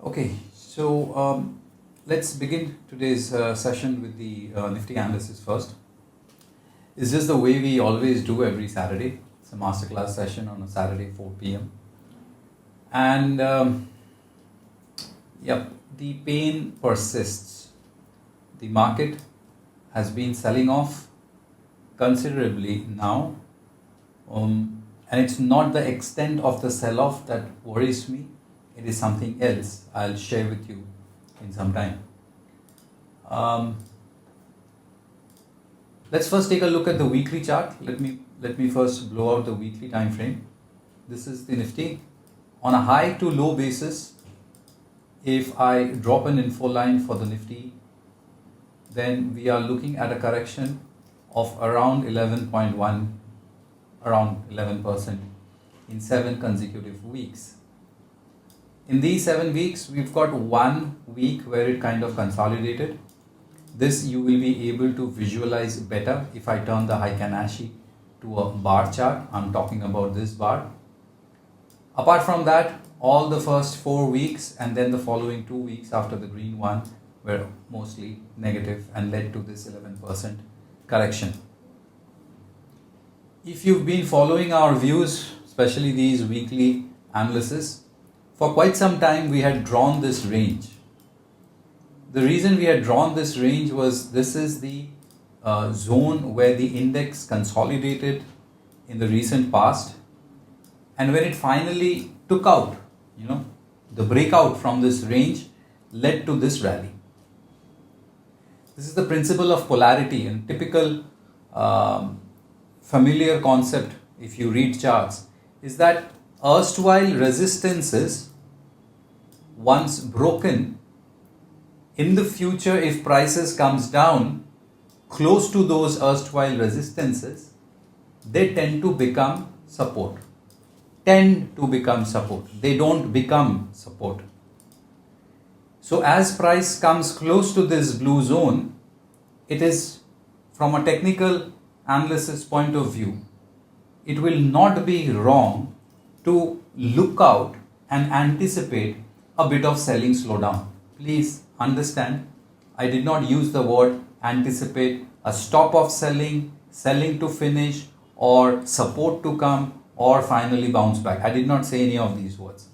Okay, so let's begin today's session with the Nifty analysis first. It's just the way we always do every Saturday. It's a masterclass session on a Saturday, 4 p.m. And the pain persists. The market has been selling off considerably now. And it's not the extent of the sell-off that worries me. It is something else I'll share with you in some time. Let's first take a look at the weekly chart. Let me first blow out the weekly time frame. This is the Nifty. On a high to low basis, if I drop an info line for the Nifty, then we are looking at a correction of around 11.1, around 11% in 7 consecutive weeks. In these 7 weeks, we've got 1 week where it kind of consolidated. This you will be able to visualize better if I turn the Heikin-Ashi to a bar chart. I'm talking about this bar. Apart from that, all the first 4 weeks and then the following 2 weeks after the green one were mostly negative and led to this 11% correction. If you've been following our views, especially these weekly analysis, for quite some time we had drawn this range. The reason we had drawn this range was this is the zone where the index consolidated in the recent past, and when it finally took out, the breakout from this range led to this rally. This is the principle of polarity and typical familiar concept if you read charts is that erstwhile resistances, once broken, in the future if prices comes down close to those erstwhile resistances, they tend to become support. They don't become support. So as price comes close to this blue zone, it is from a technical analysis point of view, it will not be wrong to look out and anticipate a bit of selling slowdown. Please understand, I did not use the word anticipate a stop of selling, selling to finish, or support to come, or finally bounce back. I did not say any of these words.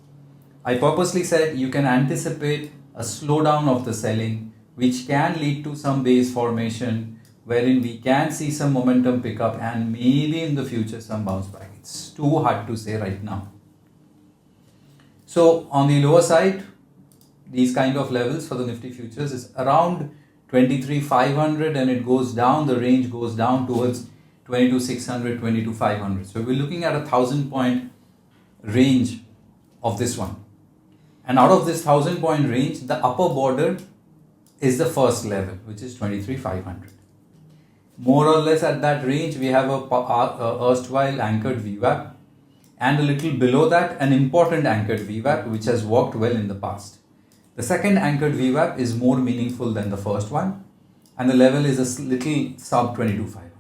I purposely said you can anticipate a slowdown of the selling, which can lead to some base formation, wherein we can see some momentum pick up and maybe in the future some bounce back. It's too hard to say right now. So on the lower side, these kind of levels for the Nifty futures is around 23,500 and it goes down, the range goes down towards 22,600, 22,500. So we're looking at a 1,000-point range of this one. And out of this 1,000-point range, the upper border is the first level, which is 23,500. More or less at that range, we have a erstwhile anchored VWAP, and a little below that, an important anchored VWAP, which has worked well in the past. The second anchored VWAP is more meaningful than the first one, and the level is a little sub 22,500.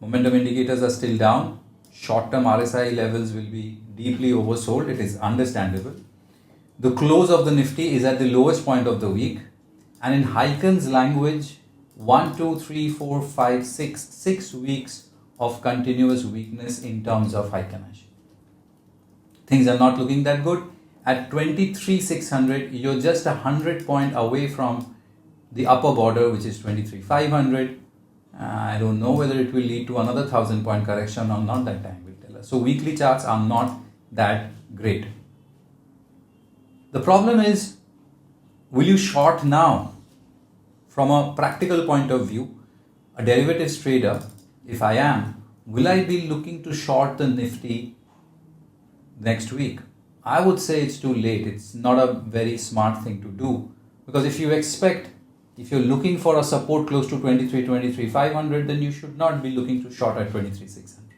Momentum indicators are still down. Short-term RSI levels will be deeply oversold. It is understandable. The close of the Nifty is at the lowest point of the week, and in Heikin's language, 1, 2, 3, 4, 5, 6 weeks of continuous weakness in terms of Heikin-Ashi. Things are not looking that good. At 23,600, you're just 100 point away from the upper border, which is 23,500. I don't know whether it will lead to another 1,000-point correction or not. That time will tell us. So weekly charts are not that great. The problem is, will you short now? From a practical point of view, a derivatives trader, if I am, will I be looking to short the Nifty next week? I would say it's too late. It's not a very smart thing to do, because if you're looking for a support close to 23,500, then you should not be looking to short at 23,600.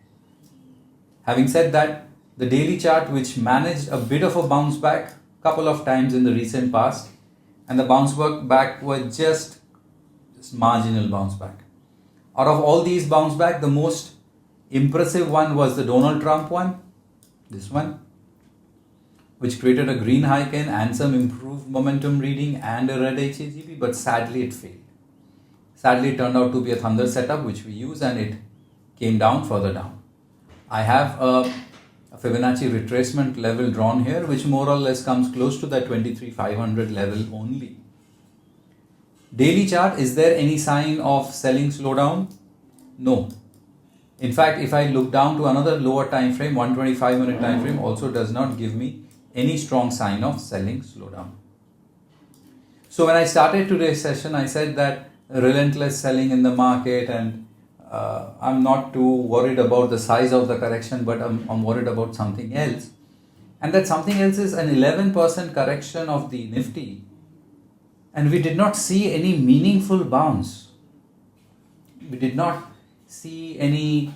Having said that, the daily chart, which managed a bit of a bounce back couple of times in the recent past, and the bounce back were just marginal bounce back. Out of all these bounce back, the most impressive one was the Donald Trump one, this one. which created a green high candle and some improved momentum reading and a red HAGB, but sadly it failed. Sadly, it turned out to be a thunder setup which we use, and it came down further down. I have a Fibonacci retracement level drawn here, which more or less comes close to that 23,500 level only. Daily chart, is there any sign of selling slowdown? No. In fact, if I look down to another lower time frame, 125 minute time frame, also does not give me any strong sign of selling slowdown. So when I started today's session, I said that relentless selling in the market, and I'm not too worried about the size of the correction, but I'm worried about something else. And that something else is an 11% correction of the Nifty, and we did not see any meaningful bounce. We did not see any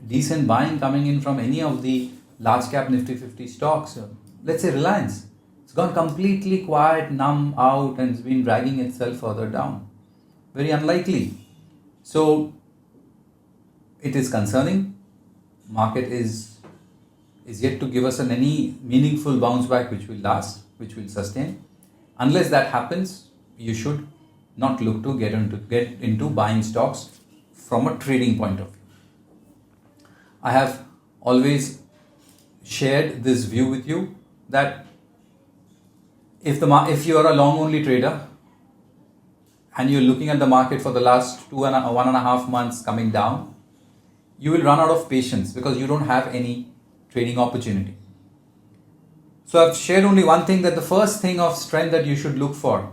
decent buying coming in from any of the large cap Nifty 50 stocks. Let's say Reliance. It's gone completely quiet, numb out, and it's been dragging itself further down. Very unlikely. So it is concerning. Market is yet to give us any meaningful bounce back which will last, which will sustain. Unless that happens, you should not look to get into buying stocks from a trading point of view. I have always shared this view with you that if you are a long only trader and you're looking at the market for the last 1.5 months coming down, you will run out of patience because you don't have any trading opportunity. So I've shared only one thing, that the first thing of strength that you should look for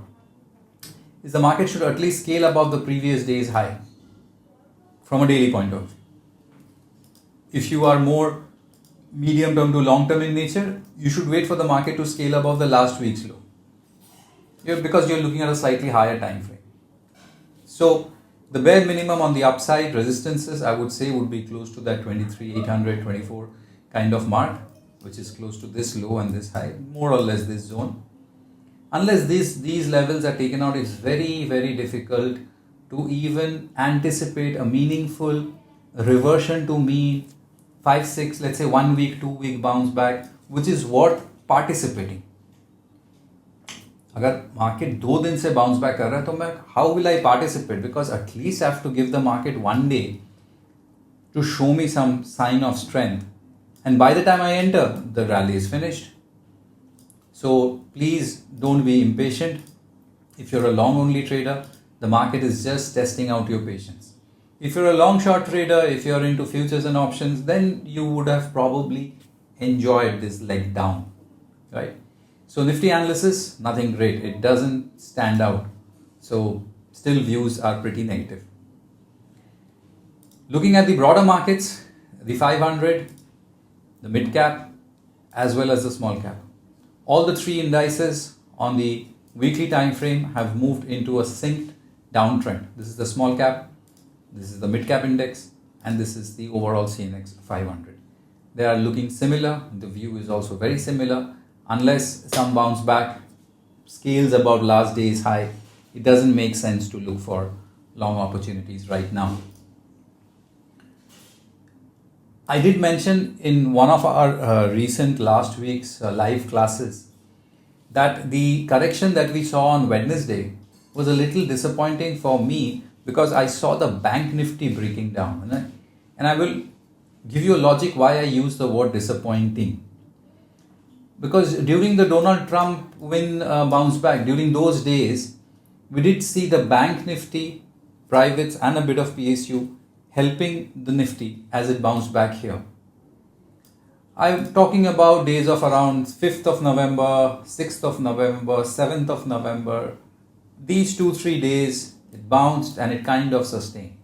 is the market should at least scale above the previous day's high from a daily point of view. If you are more medium term to long term in nature, you should wait for the market to scale above the last week's low, because you're looking at a slightly higher time frame. So the bare minimum on the upside resistances, I would say, would be close to that 23,800, 24 kind of mark, which is close to this low and this high, more or less this zone. Unless these levels are taken out, it's very, very difficult to even anticipate a meaningful reversion to mean 5, 6, let's say 1 week, 2 week bounce back, which is worth participating. अगर market 2 दिन से bounce back कर रहा है, तो मैं how will I participate? Because at least I have to give the market 1 day to show me some sign of strength. And by the time I enter, the rally is finished. So please don't be impatient. If you're a long only trader, the market is just testing out your patience. If you're a long short trader, if you're into futures and options, then you would have probably enjoyed this leg down, right? So Nifty analysis, nothing great. It doesn't stand out. So still views are pretty negative. Looking at the broader markets, the 500, the mid cap, as well as the small cap. All the 3 indices on the weekly time frame have moved into a synced downtrend. This is the small cap, this is the mid cap index, and this is the overall CNX 500. They are looking similar. The view is also very similar. Unless some bounce back scales above last day's high, it doesn't make sense to look for long opportunities right now. I did mention in one of our recent last week's live classes that the correction that we saw on Wednesday was a little disappointing for me because I saw the bank Nifty breaking down. And I will give you a logic why I use the word disappointing. Because during the Donald Trump win bounce back, during those days, we did see the bank Nifty, privates and a bit of PSU helping the Nifty as it bounced back here. I'm talking about days of around 5th of November, 6th of November, 7th of November. These 2-3 days, it bounced and it kind of sustained.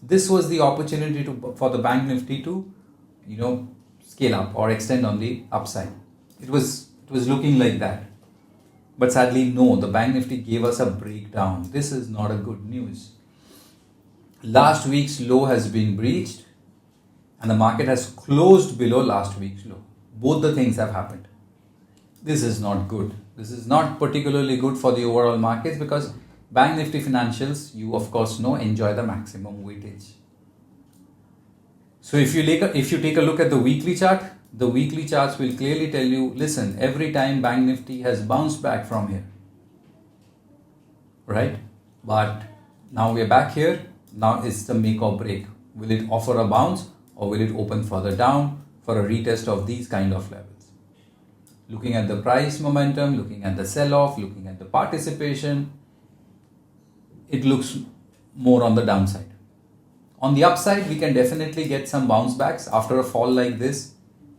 This was the opportunity for the bank Nifty to, scale up or extend on the upside. It was looking like that. But sadly, no, the bank Nifty gave us a breakdown. This is not a good news. Last week's low has been breached and the market has closed below last week's low. Both the things have happened. This is not good. This is not particularly good for the overall markets because bank Nifty financials, you of course know, enjoy the maximum weightage. So if you take a look at the weekly chart, the weekly charts will clearly tell you, listen, every time Bank Nifty has bounced back from here, right? But now we are back here. Now it's the make or break. Will it offer a bounce or will it open further down for a retest of these kind of levels? Looking at the price momentum, looking at the sell-off, looking at the participation, it looks more on the downside. On the upside, we can definitely get some bounce backs after a fall like this.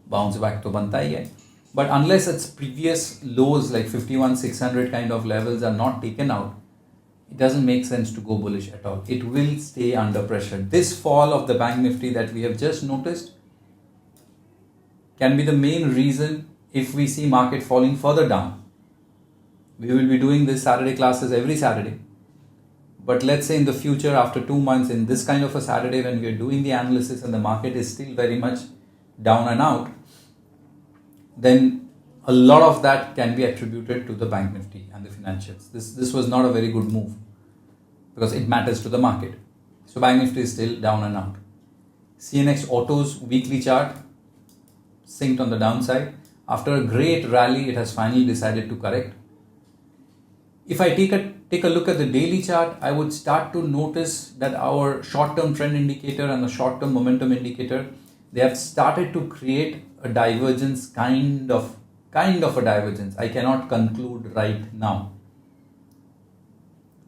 Bounce back to banta hi hai. But unless its previous lows like 51,600 kind of levels are not taken out, it doesn't make sense to go bullish at all. It will stay under pressure. This fall of the Bank Nifty that we have just noticed can be the main reason if we see market falling further down. We will be doing this Saturday classes every Saturday. But let's say in the future, after 2 months, in this kind of a Saturday when we are doing the analysis and the market is still very much down and out, then a lot of that can be attributed to the Bank Nifty and the financials. This was not a very good move because it matters to the market. So Bank Nifty is still down and out. CNX Auto's weekly chart synced on the downside. After a great rally, it has finally decided to correct. If I take a look at the daily chart, I would start to notice that our short-term trend indicator and the short-term momentum indicator, they have started to create a divergence, kind of a divergence. I cannot conclude right now.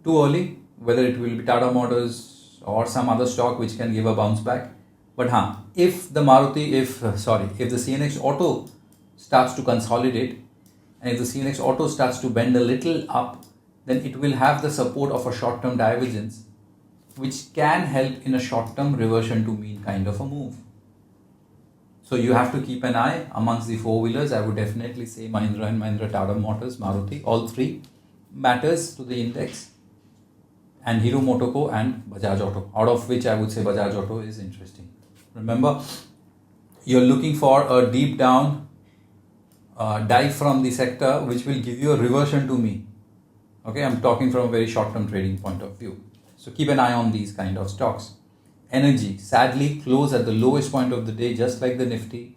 Too early, whether it will be Tata Motors or some other stock which can give a bounce back. But if the CNX Auto starts to consolidate, and if the CNX Auto starts to bend a little up, then it will have the support of a short-term divergence, which can help in a short-term reversion to mean kind of a move. So you have to keep an eye amongst the four-wheelers. I would definitely say Mahindra and Mahindra, Tata Motors, Maruti, all three matters to the index, and Hero MotoCo and Bajaj Auto, out of which I would say Bajaj Auto is interesting. Remember, you're looking for a deep down dive from the sector, which will give you a reversion to me. Okay, I'm talking from a very short-term trading point of view. So keep an eye on these kind of stocks. Energy, sadly, closed at the lowest point of the day, just like the Nifty.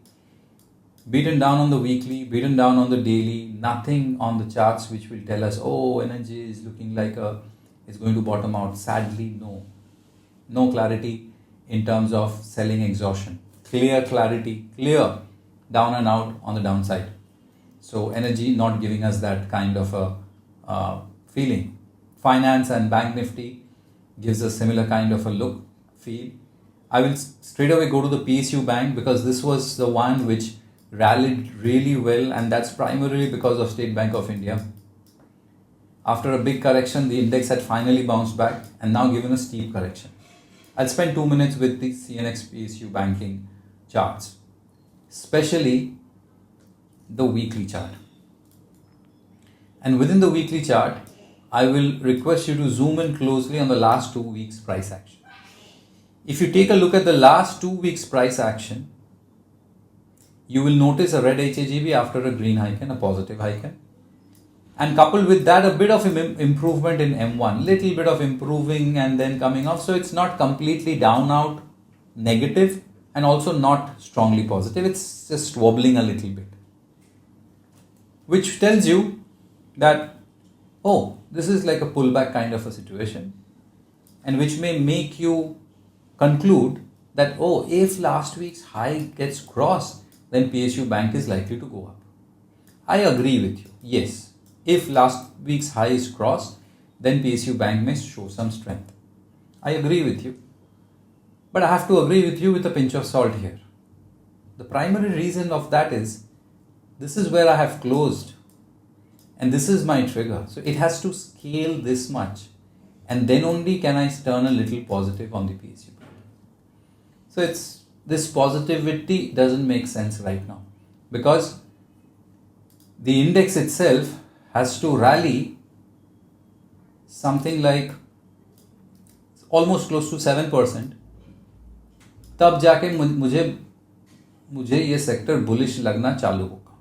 Beaten down on the weekly, beaten down on the daily. Nothing on the charts which will tell us, oh, energy is looking like it's going to bottom out. Sadly, no. No clarity in terms of selling exhaustion. Clear clarity, clear down and out on the downside. So energy not giving us that kind of a feeling. Finance and Bank Nifty gives a similar kind of a look, feel. I will straight away go to the PSU Bank because this was the one which rallied really well, and that's primarily because of State Bank of India. After a big correction, the index had finally bounced back and now given a steep correction. I'll spend 2 minutes with the CNX PSU banking charts, especially the weekly chart. And within the weekly chart, I will request you to zoom in closely on the last 2 weeks price action. If you take a look at the last 2 weeks price action, you will notice a red HAGB after a green Heiken, a positive Heiken. And coupled with that, a bit of improvement in M1, little bit of improving and then coming off. So it's not completely down out negative and also not strongly positive. It's just wobbling a little bit, which tells you that, oh, this is like a pullback kind of a situation, and which may make you conclude that, oh, if last week's high gets crossed, then PSU Bank is likely to go up. I agree with you. Yes, if last week's high is crossed, then PSU Bank may show some strength. I agree with you. But I have to agree with you with a pinch of salt here. The primary reason of that is, this is where I have closed. And this is my trigger. So it has to scale this much. And then only can I turn a little positive on the PSU Bank. So this positivity doesn't make sense right now. Because the index itself has to rally something like almost close to 7%. तब जाके मुझे ये sector bullish लगना चालू होगा.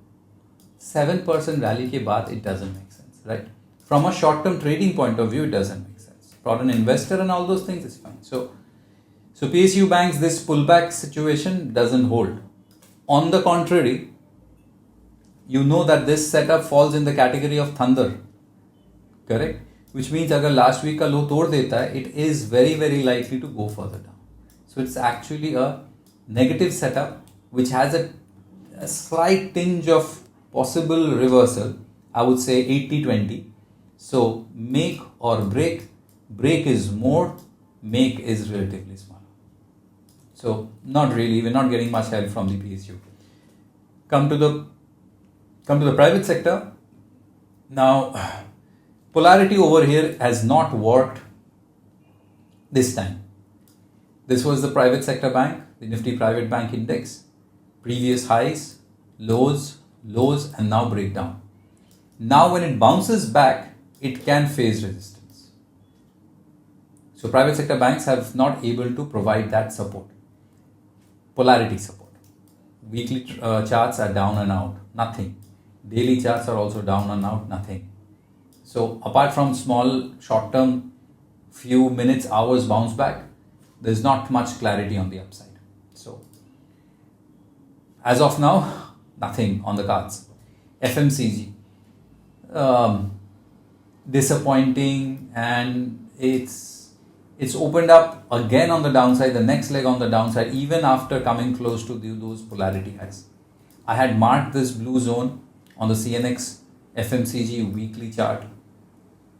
7% rally के बाद it doesn't make sense, right? From a short-term trading point of view, it doesn't make sense. For an investor and all those things, it's fine. So PSU Banks, this pullback situation doesn't hold. On the contrary, you know that this setup falls in the category of thunder, correct? Which means अगर last week का low तोड़ देता है, it is very very likely to go further down. So it's actually a negative setup which has a slight tinge of possible reversal. I would say 80-20. So make or break. Break is more, make is relatively smaller. So not really, we're not getting much help from the PSU. Come to the private sector. Now, polarity over here has not worked this time. This was the private sector bank, the Nifty Private Bank Index. Previous highs, lows, and now breakdown. Now when it bounces back, it can face resistance. So private sector banks have not able to provide that support. Polarity support. Weekly charts are down and out, nothing. Daily charts are also down and out, nothing. So apart from small short-term few minutes, hours bounce back, there's not much clarity on the upside. So as of now, nothing on the cards. FMCG, disappointing, and it's opened up again on the downside, the next leg on the downside, even after coming close to those polarity highs. I had marked this blue zone on the CNX FMCG weekly chart,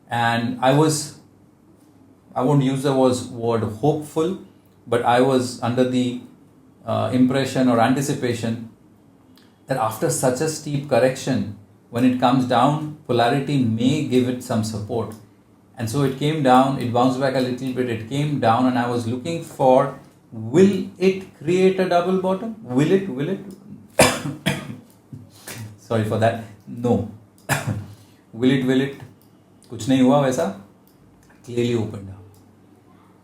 and I won't use the word hopeful, but I was under the impression or anticipation that after such a steep correction, when it comes down, polarity may give it some support. And so it came down, it bounced back a little bit, it came down, and I was looking for, will it create a double bottom? Will it? Sorry for that. No. Will it? कुछ नहीं हुआ वैसा. Clearly opened down.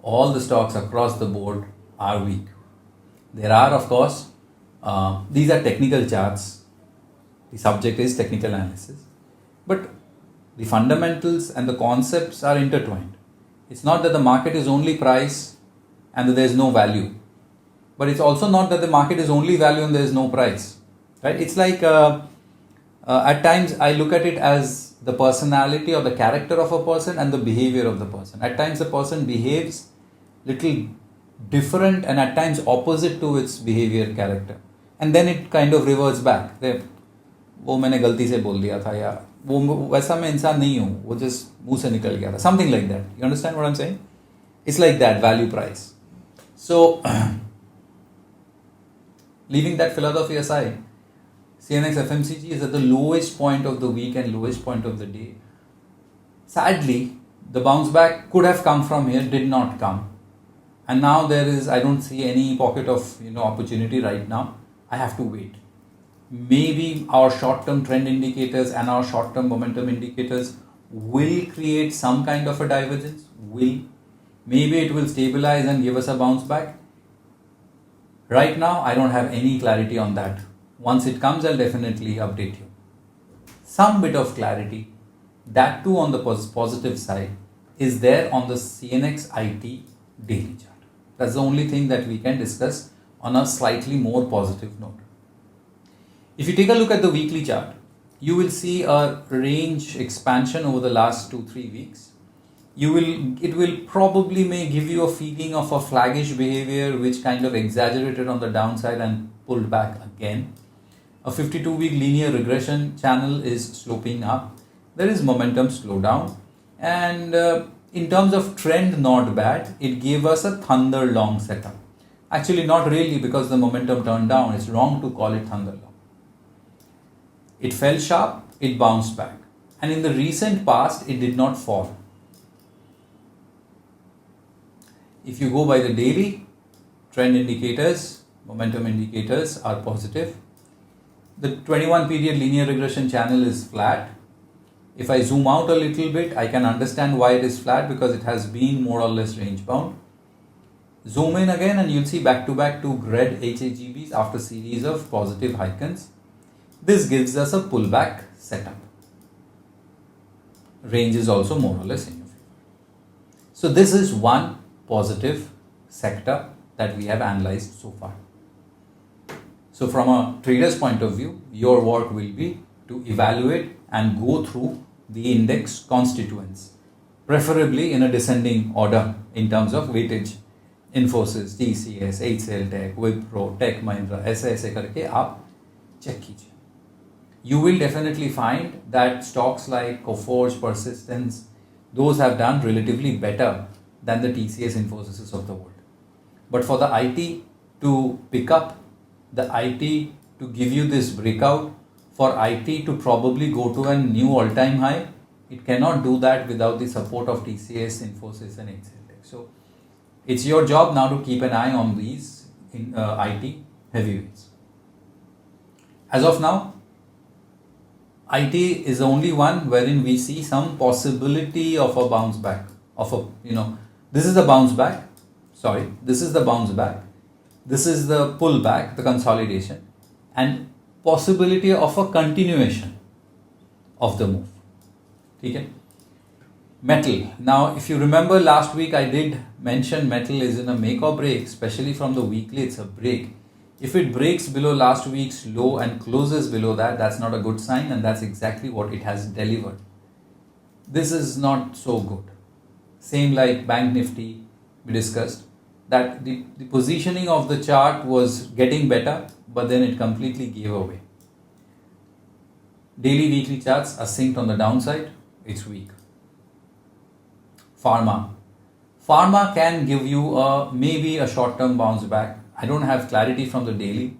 All the stocks across the board are weak. There are, of course, these are technical charts. The subject is technical analysis. But the fundamentals and the concepts are intertwined. It's not that the market is only price and that there is no value. But it's also not that the market is only value and there is no price. Right? It's like at times I look at it as the personality or the character of a person and the behavior of the person. At times the person behaves little different and at times opposite to its behavior character. And then it kind of reverts back. वो मैंने गलती से बोल दिया था या वो वैसा मैं इंसान नहीं हूँ, वो just मुंह से निकल गया था. Something like that. You understand what I'm saying? It's like that, value price. So, leaving that philosophy aside, CNX FMCG is at the lowest point of the week and lowest point of the day. Sadly, the bounce back could have come from here, did not come. And now I don't see any pocket of opportunity right now. I have to wait. Maybe our short-term trend indicators and our short-term momentum indicators will create some kind of a divergence. Maybe it will stabilize and give us a bounce back. Right now, I don't have any clarity on that. Once it comes, I'll definitely update you. Some bit of clarity, that too on the positive side, is there on the CNXIT daily chart. That's the only thing that we can discuss on a slightly more positive note. If you take a look at the weekly chart, you will see a range expansion over the last 2-3 weeks. It will probably may give you a feeling of a flaggish behavior which kind of exaggerated on the downside and pulled back again. A 52-week linear regression channel is sloping up. There is momentum slowdown, and in terms of trend, not bad. It gave us a thunder long setup. Actually, not really, because the momentum turned down. It's wrong to call it thunder long. It fell sharp, it bounced back. And in the recent past, it did not fall. If you go by the daily, trend indicators, momentum indicators are positive. The 21 period linear regression channel is flat. If I zoom out a little bit, I can understand why it is flat, because it has been more or less range bound. Zoom in again and you'll see back to back two red HAGBs after series of positive icons. This gives us a pullback setup. Range is also more or less in your favor. So this is one positive sector that we have analyzed so far. So from a trader's point of view, your work will be to evaluate and go through the index constituents, preferably in a descending order in terms of weightage. Infosys, TCS, HCL Tech, Wipro, Tech Mahindra, ऐसे करके आप check कीजिए. You will definitely find that stocks like Coforge, Persistence, those have done relatively better than the TCS, Infosys of the world. But for the IT to pick up, the IT to give you this breakout, for IT to probably go to a new all-time high, it cannot do that without the support of TCS, Infosys and HCL Tech. So it's your job now to keep an eye on these IT heavyweights. As of now, IT is the only one wherein we see some possibility of a bounce back. This is the bounce back. Sorry, this is the bounce back. This is the pullback, the consolidation, and possibility of a continuation of the move. Okay? Metal. Now, if you remember last week, I did mention metal is in a make or break, especially from the weekly, it's a break. If it breaks below last week's low and closes below that, that's not a good sign, and that's exactly what it has delivered. This is not so good. Same like Bank Nifty, we discussed that the positioning of the chart was getting better, but then it completely gave away. Daily, weekly charts are synced on the downside, it's weak. Pharma. Pharma can give you maybe a short-term bounce back. I don't have clarity from the daily,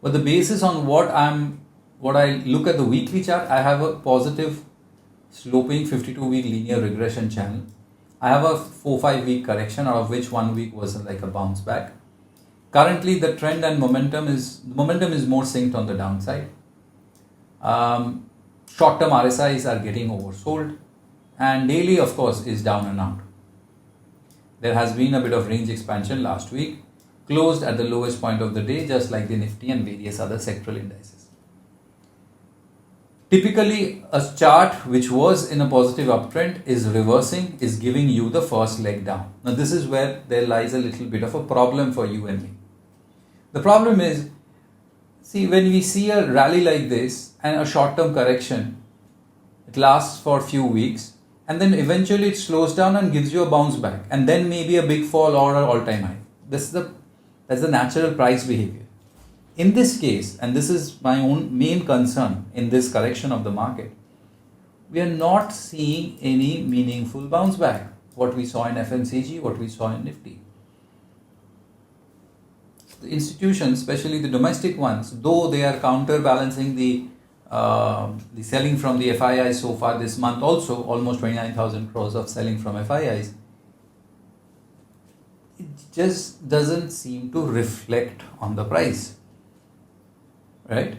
but the basis on what I look at the weekly chart, I have a positive sloping 52-week linear regression channel. I have a 4-5 week correction, out of which 1 week was like a bounce back. Currently, the trend and momentum is more synced on the downside. Short-term RSIs are getting oversold, and daily, of course, is down and out. There has been a bit of range expansion last week, closed at the lowest point of the day, just like the Nifty and various other sectoral indices. Typically, a chart which was in a positive uptrend is reversing, is giving you the first leg down. Now, this is where there lies a little bit of a problem for you and me. The problem is, see, when we see a rally like this and a short-term correction, it lasts for a few weeks, and then eventually it slows down and gives you a bounce back, and then maybe a big fall or an all-time high. That's the natural price behavior. In this case, and this is my own main concern in this correction of the market, we are not seeing any meaningful bounce back. What we saw in FMCG, what we saw in Nifty. The institutions, especially the domestic ones, though they are counterbalancing the selling from the FIIs so far this month also, almost 29,000 crores of selling from FIIs, it just doesn't seem to reflect on the price. Right?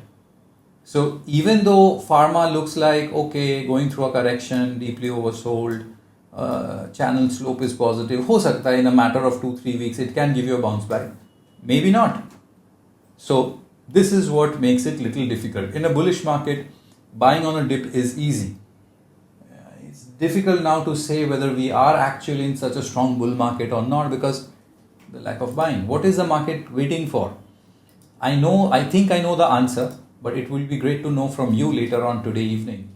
So even though pharma looks like, okay, going through a correction, deeply oversold, channel slope is positive, ho sakta hai in a matter of 2-3 weeks, it can give you a bounce back. Maybe not. So this is what makes it little difficult. In a bullish market, buying on a dip is easy. It's difficult now to say whether we are actually in such a strong bull market or not, because the lack of buying. What is the market waiting for? I think I know the answer, but it will be great to know from you later on today evening.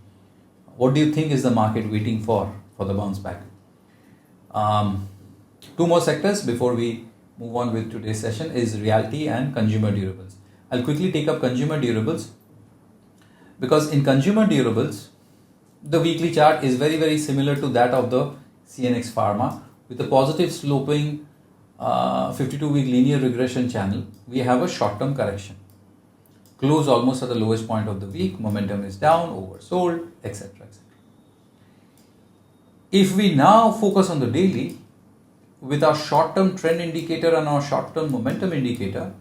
What do you think is the market waiting for the bounce back? 2 more sectors before we move on with today's session is realty and consumer durables. I'll quickly take up consumer durables, because in consumer durables, the weekly chart is very, very similar to that of the CNX Pharma, with a positive sloping 52-week linear regression channel. We have a short-term correction. Close almost at the lowest point of the week, momentum is down, oversold, etc. etc. If we now focus on the daily, with our short-term trend indicator and our short-term momentum indicator,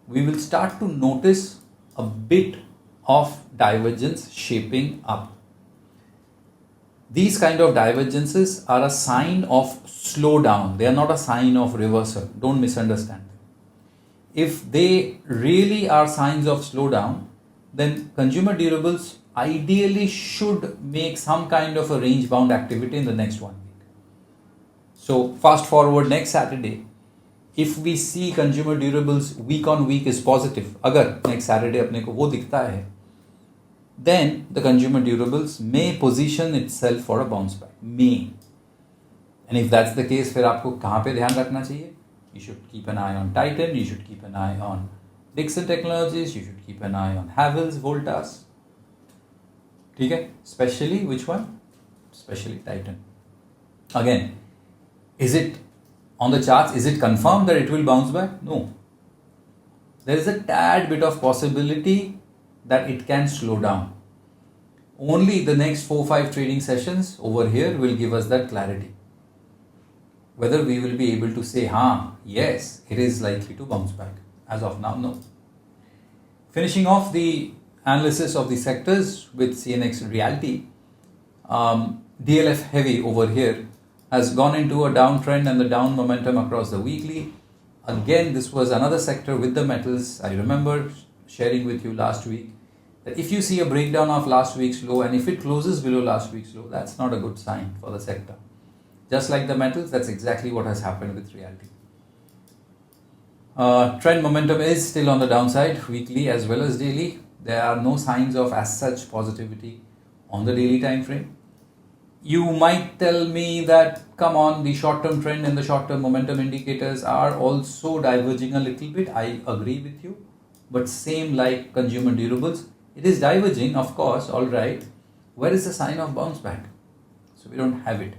we will start to notice a bit of divergence shaping up. These kind of divergences are a sign of slowdown. They are not a sign of reversal. Don't misunderstand them. If they really are signs of slowdown, then consumer durables ideally should make some kind of a range bound activity in the next 1 week. So fast forward next Saturday, if we see consumer durables week on week is positive, अगर next Saturday अपने को वो दिखता है, then the consumer durables may position itself for a bounce back. May. And if that's the case, फिर आपको कहाँ पे ध्यान रखना चाहिए? You should keep an eye on Titan, you should keep an eye on Dixon Technologies, you should keep an eye on Havells, Voltas. ठीक है? Especially which one? Especially Titan. Again, is it on the charts, is it confirmed that it will bounce back? No. There is a tad bit of possibility that it can slow down. Only the next 4-5 trading sessions over here will give us that clarity. Whether we will be able to say, yes, it is likely to bounce back. As of now, no. Finishing off the analysis of the sectors with CNXIT Realty, DLF Heavy over here has gone into a downtrend and the down momentum across the weekly. Again, this was another sector with the metals. I remember sharing with you last week that if you see a breakdown of last week's low and if it closes below last week's low, that's not a good sign for the sector. Just like the metals, that's exactly what has happened with Realty. Trend momentum is still on the downside, weekly as well as daily. There are no signs of as such positivity on the daily time frame. You might tell me that, come on, the short-term trend and the short-term momentum indicators are also diverging a little bit. I agree with you. But same like consumer durables, it is diverging, of course, all right. Where is the sign of bounce back? So we don't have it.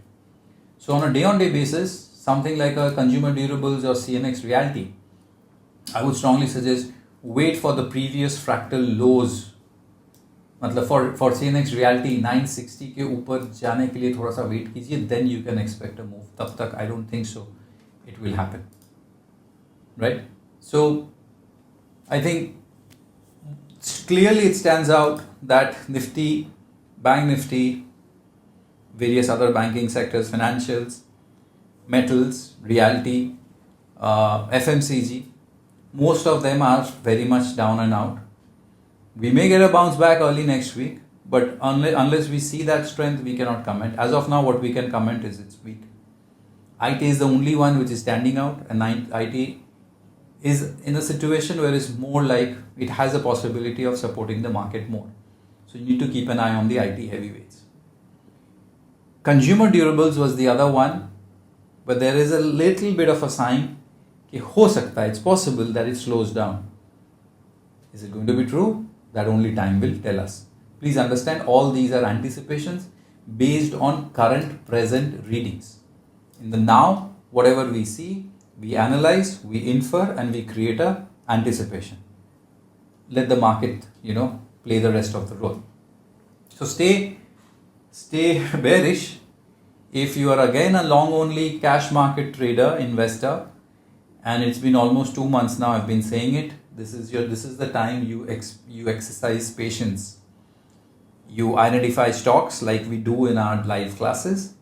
So on a day-on-day basis, something like a consumer durables or CNX Realty, I would strongly suggest wait for the previous fractal lows. मतलब for CNX Realty 960 के ऊपर जाने के लिए थोड़ा सा wait कीजिए, then you can expect a move. तब तक I don't think so it will happen, right? So I think clearly it stands out that Nifty, Bank Nifty, various other banking sectors, financials, metals, Realty, FMCG, most of them are very much down and out. We may get a bounce back early next week, but unless we see that strength, we cannot comment. As of now, what we can comment is it's weak. IT is the only one which is standing out, and IT is in a situation where it's more like it has a possibility of supporting the market more. So you need to keep an eye on the IT heavyweights. Consumer durables was the other one, but there is a little bit of a sign कि हो सकता है, it's possible that it slows down. Is it going to be true? That only time will tell us. Please understand, all these are anticipations based on current present readings. In the now, whatever we see, we analyze, we infer, and we create a anticipation. Let the market, play the rest of the role. So stay bearish. If you are again a long only cash market trader, investor, and it's been almost 2 months now, I've been saying it, this is the time you exercise patience. You identify stocks like we do in our live classes.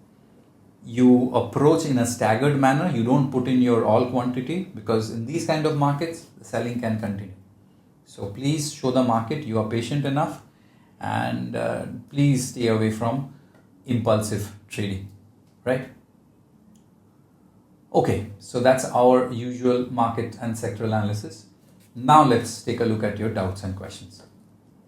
You approach in a staggered manner. You don't put in your all quantity, because in these kind of markets, the selling can continue. So please show the market you are patient enough, and please stay away from impulsive trading, right? Okay, so that's our usual market and sectoral analysis. Now let's take a look at your doubts and questions.